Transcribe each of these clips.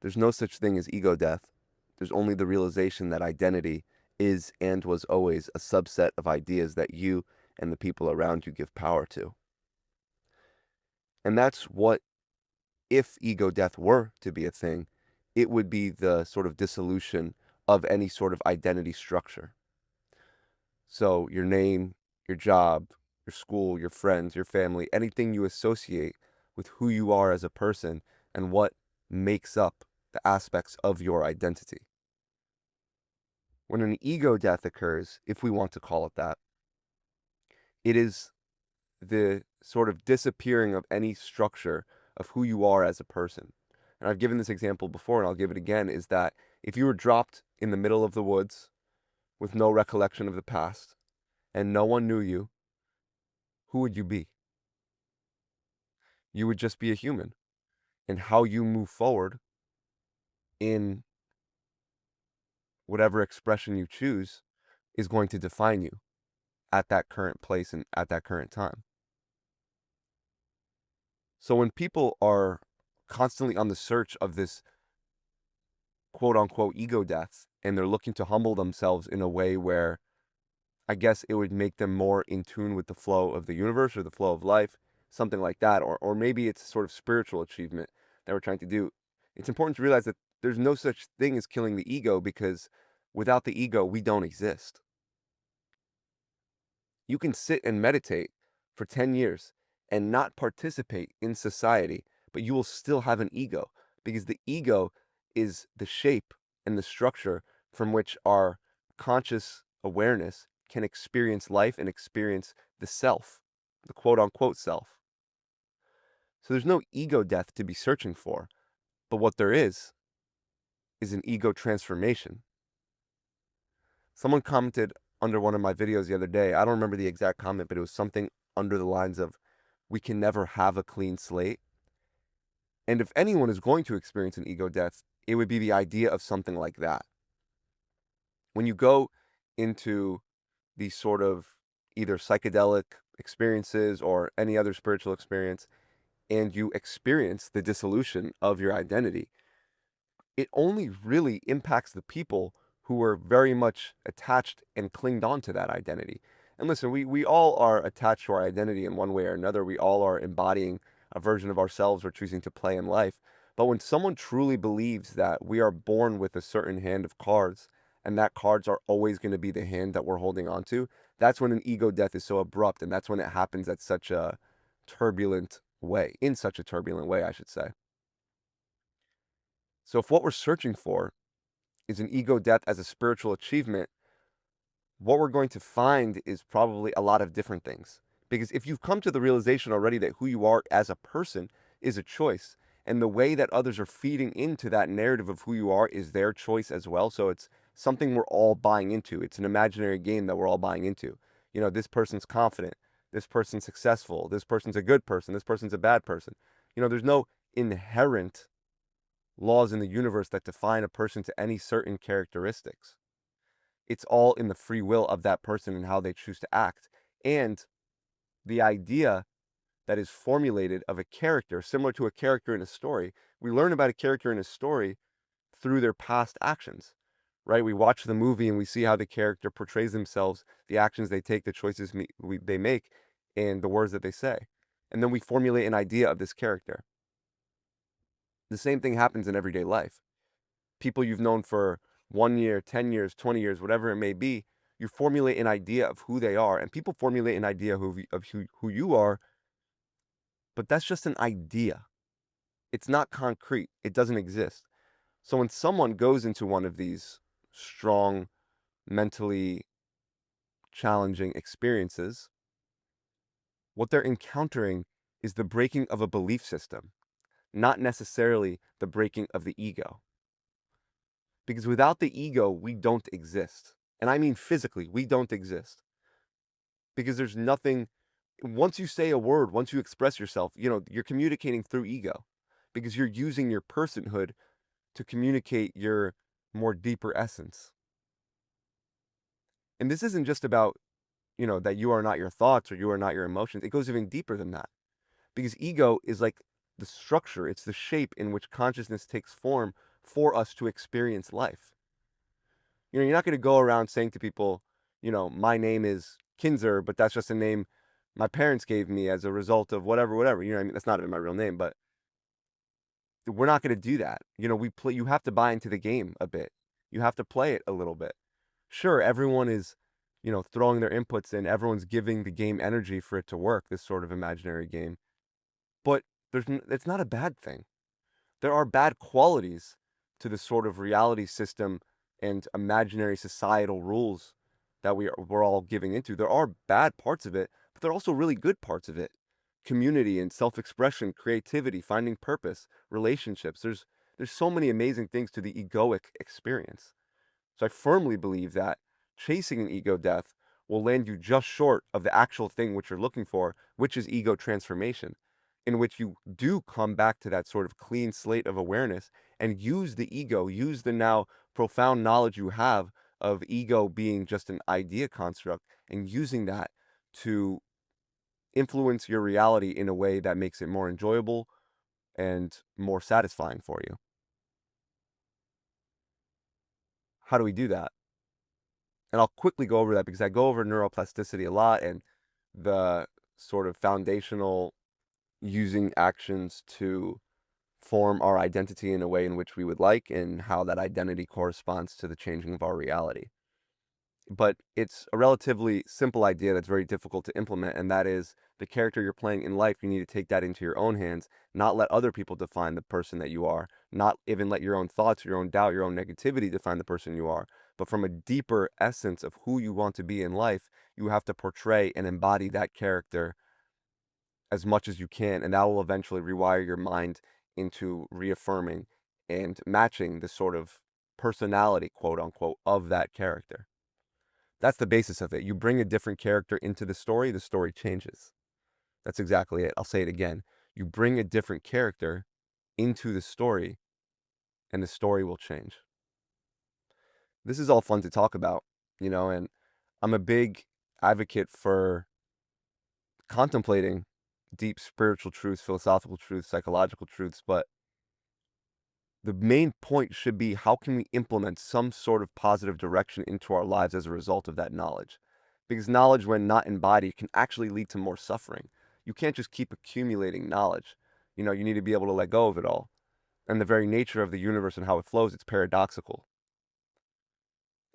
There's no such thing as ego death. There's only the realization that identity is and was always a subset of ideas that you and the people around you give power to. And that's what, if ego death were to be a thing, it would be the sort of dissolution of any sort of identity structure. So your name, your job, your school, your friends, your family, anything you associate with who you are as a person and what makes up the aspects of your identity. When an ego death occurs, if we want to call it that, it is the sort of disappearing of any structure of who you are as a person. And I've given this example before and I'll give it again, is that if you were dropped in the middle of the woods with no recollection of the past and no one knew you, who would you be? You would just be a human. And how you move forward in whatever expression you choose is going to define you at that current place and at that current time. So when people are constantly on the search of this quote unquote ego death and they're looking to humble themselves in a way where I guess it would make them more in tune with the flow of the universe or the flow of life, something like that, or maybe it's a sort of spiritual achievement that we're trying to do. It's important to realize that there's no such thing as killing the ego, because without the ego, we don't exist. You can sit and meditate for 10 years and not participate in society, but you will still have an ego, because the ego is the shape and the structure from which our conscious awareness can experience life and experience the self, the quote unquote self. So there's no ego death to be searching for, but what there is an ego transformation. Someone commented under one of my videos the other day. I don't remember the exact comment, but it was something under the lines of, we can never have a clean slate. And if anyone is going to experience an ego death, it would be the idea of something like that. When you go into these sort of either psychedelic experiences or any other spiritual experience, and you experience the dissolution of your identity, it only really impacts the people who are very much attached and clinged on to that identity. And listen, we all are attached to our identity in one way or another. We all are embodying a version of ourselves we're choosing to play in life. But when someone truly believes that we are born with a certain hand of cards, and that cards are always going to be the hand that we're holding on to, that's when an ego death is so abrupt, and that's when it happens at such a turbulent way, in such a turbulent way, I should say. So if what we're searching for is an ego death as a spiritual achievement, what we're going to find is probably a lot of different things. Because if you've come to the realization already that who you are as a person is a choice, and the way that others are feeding into that narrative of who you are is their choice as well. So it's something we're all buying into. It's an imaginary game that we're all buying into. You know, this person's confident, this person's successful, this person's a good person, this person's a bad person. You know, there's no inherent laws in the universe that define a person to any certain characteristics. It's all in the free will of that person and how they choose to act. And the idea that is formulated of a character, similar to a character in a story, we learn about a character in a story through their past actions, right? We watch the movie and we see how the character portrays themselves, the actions they take, the choices they make, and the words that they say. And then we formulate an idea of this character. The same thing happens in everyday life. People you've known for 1 year, 10 years, 20 years, whatever it may be, you formulate an idea of who they are, and people formulate an idea of who you are, but that's just an idea. It's not concrete. It doesn't exist. So when someone goes into one of these strong, mentally challenging experiences, what they're encountering is the breaking of a belief system, not necessarily the breaking of the ego. Because without the ego, we don't exist. And I mean physically, we don't exist. Because there's nothing, once you say a word, once you express yourself, you know, you're communicating through ego. Because you're using your personhood to communicate your more deeper essence. And this isn't just about, you know, that you are not your thoughts or you are not your emotions. It goes even deeper than that. Because ego is like the structure, it's the shape in which consciousness takes form for us to experience life. You're not going to go around saying to people, my name is Kinzer, but that's just a name my parents gave me as a result of whatever, whatever. You know what I mean? That's not even my real name, but we're not going to do that. You have to buy into the game a bit. You have to play it a little bit. Sure, everyone is, throwing their inputs in, everyone's giving the game energy for it to work, this sort of imaginary game. But it's not a bad thing. There are bad qualities to the sort of reality system and imaginary societal rules that we're all giving into. There are bad parts of it, but there are also really good parts of it. Community and self-expression, creativity, finding purpose, relationships. There's so many amazing things to the egoic experience. So I firmly believe that chasing an ego death will land you just short of the actual thing which you're looking for, which is ego transformation, in which you do come back to that sort of clean slate of awareness and use the ego, use the now profound knowledge you have of ego being just an idea construct, and using that to influence your reality in a way that makes it more enjoyable and more satisfying for you. How do we do that? And I'll quickly go over that because I go over neuroplasticity a lot and the sort of foundational using actions to form our identity in a way in which we would like and how that identity corresponds to the changing of our reality. But it's a relatively simple idea that's very difficult to implement, and that is the character you're playing in life, you need to take that into your own hands, not let other people define the person that you are, not even let your own thoughts, your own doubt, your own negativity define the person you are, but from a deeper essence of who you want to be in life, you have to portray and embody that character as much as you can, and that will eventually rewire your mind into reaffirming and matching the sort of personality, quote unquote, of that character. That's the basis of it. You bring a different character into the story changes. That's exactly it. I'll say it again. You bring a different character into the story, and the story will change. This is all fun to talk about, and I'm a big advocate for contemplating deep spiritual truths, philosophical truths, psychological truths, but the main point should be how can we implement some sort of positive direction into our lives as a result of that knowledge? Because knowledge, when not embodied, can actually lead to more suffering. You can't just keep accumulating knowledge. You need to be able to let go of it all. And the very nature of the universe and how it flows, it's paradoxical.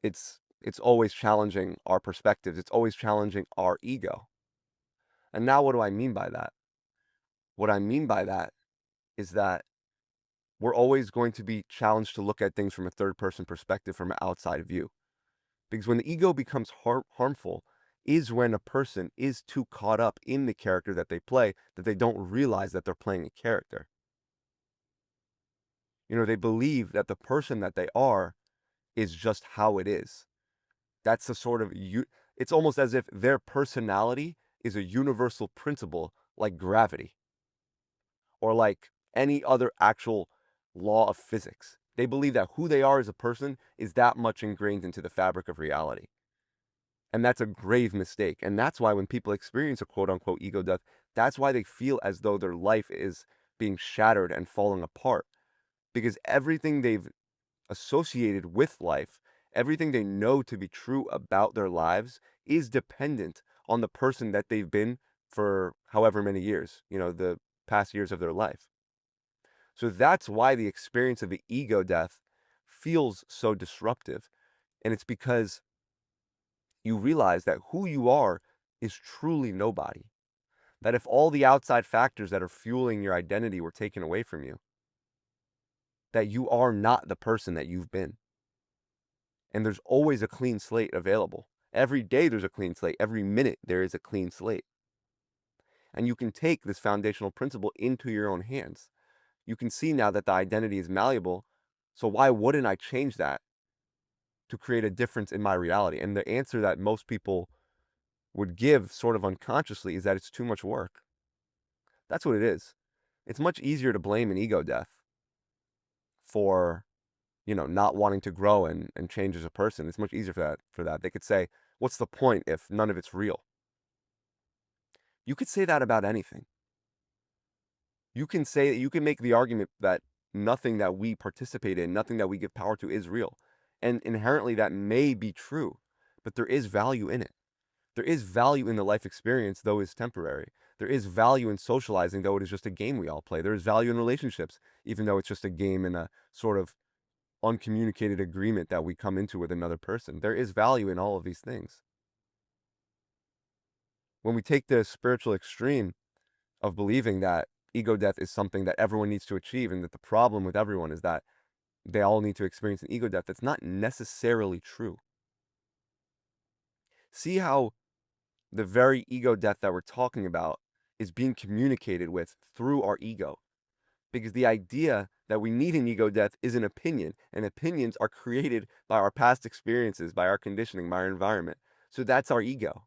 It's always challenging our perspectives. It's always challenging our ego. And now what do I mean by that? What I mean by that is that we're always going to be challenged to look at things from a third person perspective, from an outside view. Because when the ego becomes harmful is when a person is too caught up in the character that they play that they don't realize that they're playing a character. They believe that the person that they are is just how it is. That's the sort of, it's almost as if their personality is a universal principle like gravity or like any other actual law of physics. They believe that who they are as a person is that much ingrained into the fabric of reality. And that's a grave mistake. And that's why when people experience a quote unquote ego death, that's why they feel as though their life is being shattered and falling apart. Because everything they've associated with life, everything they know to be true about their lives is dependent on the person that they've been for however many years, the past years of their life. So that's why the experience of the ego death feels so disruptive. And it's because you realize that who you are is truly nobody. That if all the outside factors that are fueling your identity were taken away from you, that you are not the person that you've been. And there's always a clean slate available. Every day there's a clean slate. Every minute there is a clean slate. And you can take this foundational principle into your own hands. You can see now that the identity is malleable. So why wouldn't I change that to create a difference in my reality? And the answer that most people would give sort of unconsciously is that it's too much work. That's what it is. It's much easier to blame an ego death for, not wanting to grow and change as a person. It's much easier for that. They could say, what's the point if none of it's real? You could say that about anything. You can make the argument that nothing that we participate in, nothing that we give power to is real. And inherently that may be true, but there is value in it. There is value in the life experience, though it's temporary. There is value in socializing, though it is just a game we all play. There is value in relationships, even though it's just a game and a sort of uncommunicated agreement that we come into with another person. There is value in all of these things. When we take the spiritual extreme of believing that ego death is something that everyone needs to achieve, and that the problem with everyone is that they all need to experience an ego death, that's not necessarily true. See how the very ego death that we're talking about is being communicated with through our ego. Because the idea that we need an ego death is an opinion, and opinions are created by our past experiences, by our conditioning, by our environment. So that's our ego.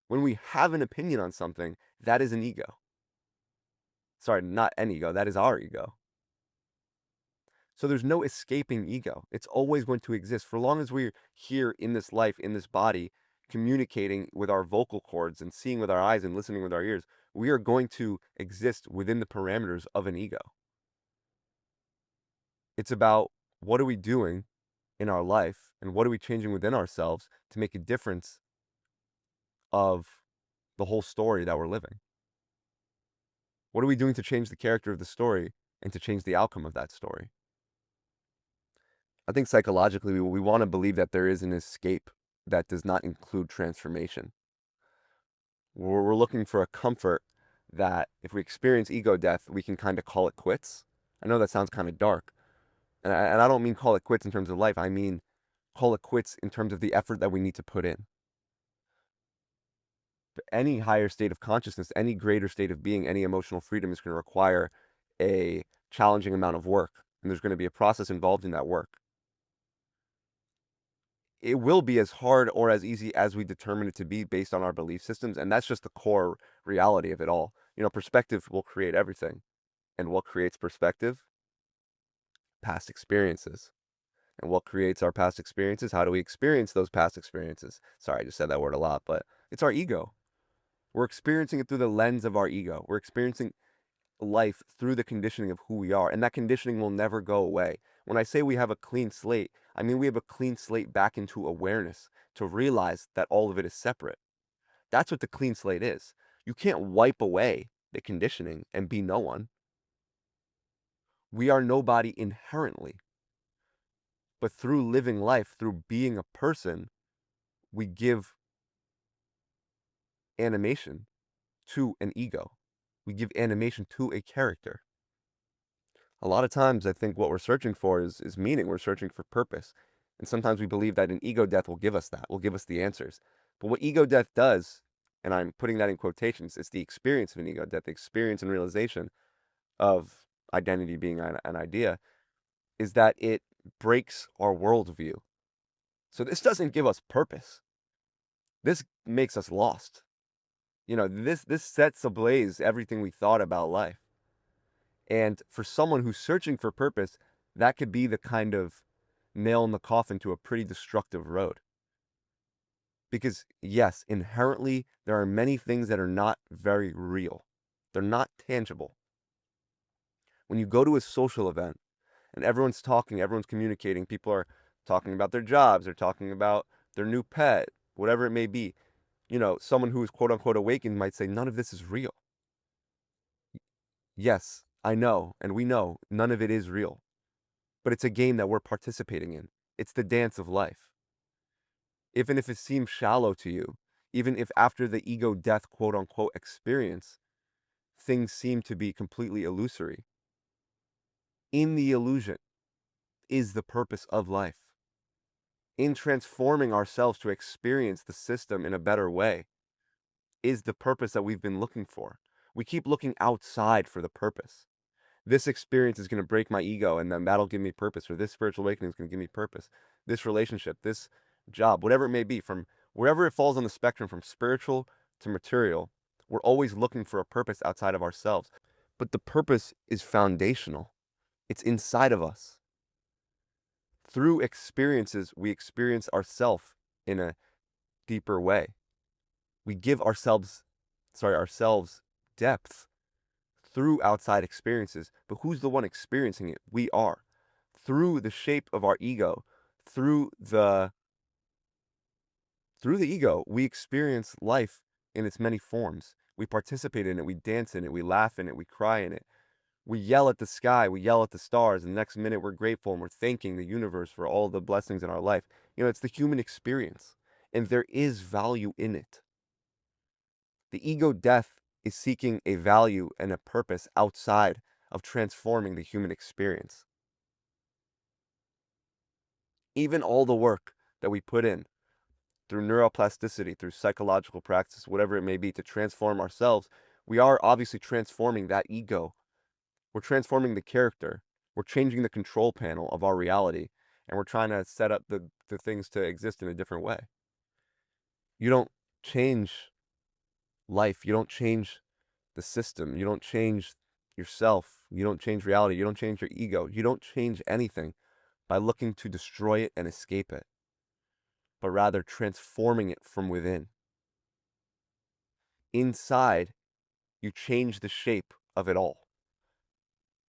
When we have an opinion on something, that is an ego. Sorry, not an ego, that is our ego. So there's no escaping ego. It's always going to exist. For long as we're here in this life, in this body, communicating with our vocal cords and seeing with our eyes and listening with our ears, we are going to exist within the parameters of an ego. It's about what are we doing in our life and what are we changing within ourselves to make a difference of the whole story that we're living. What are we doing to change the character of the story and to change the outcome of that story? I think psychologically we want to believe that there is an escape that does not include transformation. We're looking for a comfort that if we experience ego death, we can kind of call it quits. I know that sounds kind of dark. And I don't mean call it quits in terms of life. I mean call it quits in terms of the effort that we need to put in. But any higher state of consciousness, any greater state of being, any emotional freedom is going to require a challenging amount of work. And there's going to be a process involved in that work. It will be as hard or as easy as we determine it to be based on our belief systems. And that's just the core reality of it all. You know, perspective will create everything. And what creates perspective? Past experiences. And what creates our past experiences? How do we experience those past experiences? Sorry, I just said that word a lot, but it's our ego. We're experiencing it through the lens of our ego. We're experiencing life through the conditioning of who we are. And that conditioning will never go away. When I say we have a clean slate, I mean we have a clean slate back into awareness to realize that all of it is separate. That's what the clean slate is. You can't wipe away the conditioning and be no one. We are nobody inherently. But through living life, through being a person, we give animation to an ego. We give animation to a character. A lot of times I think what we're searching for is meaning. We're searching for purpose. And sometimes we believe that an ego death will give us that, will give us the answers. But what ego death does, and I'm putting that in quotations, it's the experience of an ego death, the experience and realization of identity being an idea, is that it breaks our worldview. So this doesn't give us purpose. This makes us lost. You know, this sets ablaze everything we thought about life. And for someone who's searching for purpose, that could be the kind of nail in the coffin to a pretty destructive road. Because yes, inherently, there are many things that are not very real. They're not tangible. When you go to a social event and everyone's talking, everyone's communicating, people are talking about their jobs, they're talking about their new pet, whatever it may be. You know, someone who is quote unquote awakened might say, none of this is real. Yes, I know, and we know none of it is real. But it's a game that we're participating in. It's the dance of life. Even if it seems shallow to you, even if after the ego death quote unquote experience, things seem to be completely illusory, in the illusion is the purpose of life. In transforming ourselves to experience the system in a better way is the purpose that we've been looking for. We keep looking outside for the purpose. This experience is going to break my ego, and then that'll give me purpose, or this spiritual awakening is going to give me purpose. This relationship, this job, whatever it may be, from wherever it falls on the spectrum, from spiritual to material, we're always looking for a purpose outside of ourselves. But the purpose is foundational. It's inside of us. Through experiences, we experience ourselves in a deeper way. We give ourselves depth through outside experiences. But who's the one experiencing it? We are. Through the shape of our ego, through the ego, we experience life in its many forms. We participate in it, we dance in it, we laugh in it, we cry in it. We yell at the sky, we yell at the stars, and the next minute we're grateful and we're thanking the universe for all the blessings in our life. It's the human experience, and there is value in it. The ego death is seeking a value and a purpose outside of transforming the human experience. Even all the work that we put in through neuroplasticity, through psychological practice, whatever it may be, to transform ourselves, we are obviously transforming that ego. We're transforming the character. We're changing the control panel of our reality, and we're trying to set up the things to exist in a different way. You don't change life. You don't change the system. You don't change yourself. You don't change reality. You don't change your ego. You don't change anything by looking to destroy it and escape it, but rather transforming it from within. Inside, you change the shape of it all.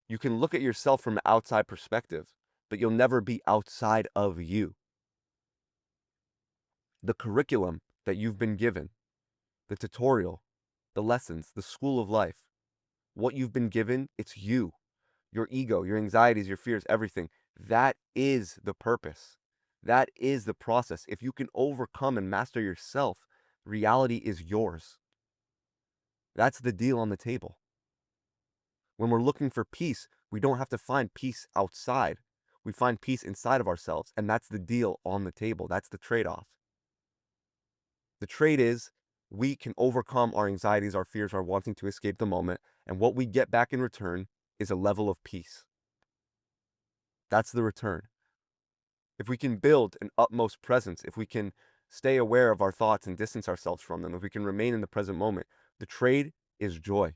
You can look at yourself from an outside perspective, but you'll never be outside of you. The curriculum that you've been given, the tutorial, the lessons, the school of life, what you've been given, it's you, your ego, your anxieties, your fears, everything. That is the purpose. That is the process. If you can overcome and master yourself, reality is yours. That's the deal on the table. When we're looking for peace, we don't have to find peace outside. We find peace inside of ourselves, and that's the deal on the table. That's the trade-off. The trade is we can overcome our anxieties, our fears, our wanting to escape the moment, and what we get back in return is a level of peace. That's the return. If we can build an utmost presence, if we can stay aware of our thoughts and distance ourselves from them, if we can remain in the present moment, the trade is joy.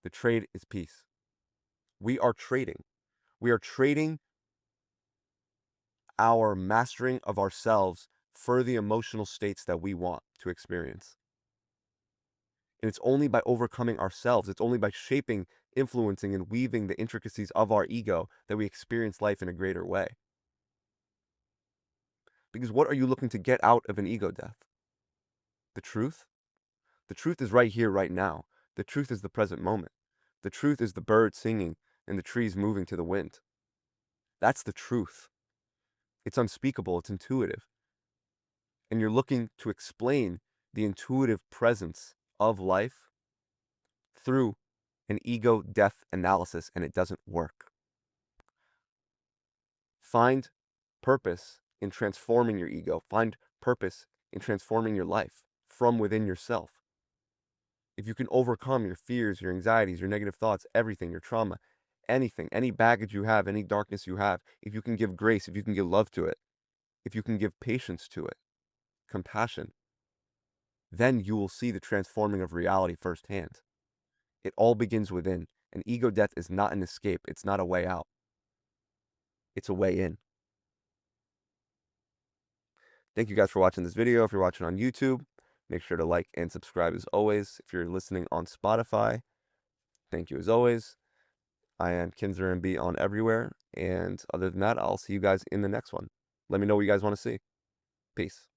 The trade is peace. We are trading. We are trading our mastering of ourselves for the emotional states that we want to experience. And it's only by overcoming ourselves, it's only by shaping, influencing, and weaving the intricacies of our ego that we experience life in a greater way. Because what are you looking to get out of an ego death? The truth? The truth is right here, right now. The truth is the present moment. The truth is the birds singing and the trees moving to the wind. That's the truth. It's unspeakable, it's intuitive. And you're looking to explain the intuitive presence of life through an ego death analysis, and it doesn't work. Find purpose in transforming your ego. Find purpose in transforming your life from within yourself. If you can overcome your fears, your anxieties, your negative thoughts, everything, your trauma, anything, any baggage you have, any darkness you have, if you can give grace, if you can give love to it, if you can give patience to it, compassion, then you will see the transforming of reality firsthand. It all begins within. And ego death is not an escape. It's not a way out. It's a way in. Thank you guys for watching this video. If you're watching on YouTube, make sure to like and subscribe as always. If you're listening on Spotify, thank you as always. I am Kinzer MB on everywhere. And other than that, I'll see you guys in the next one. Let me know what you guys want to see. Peace.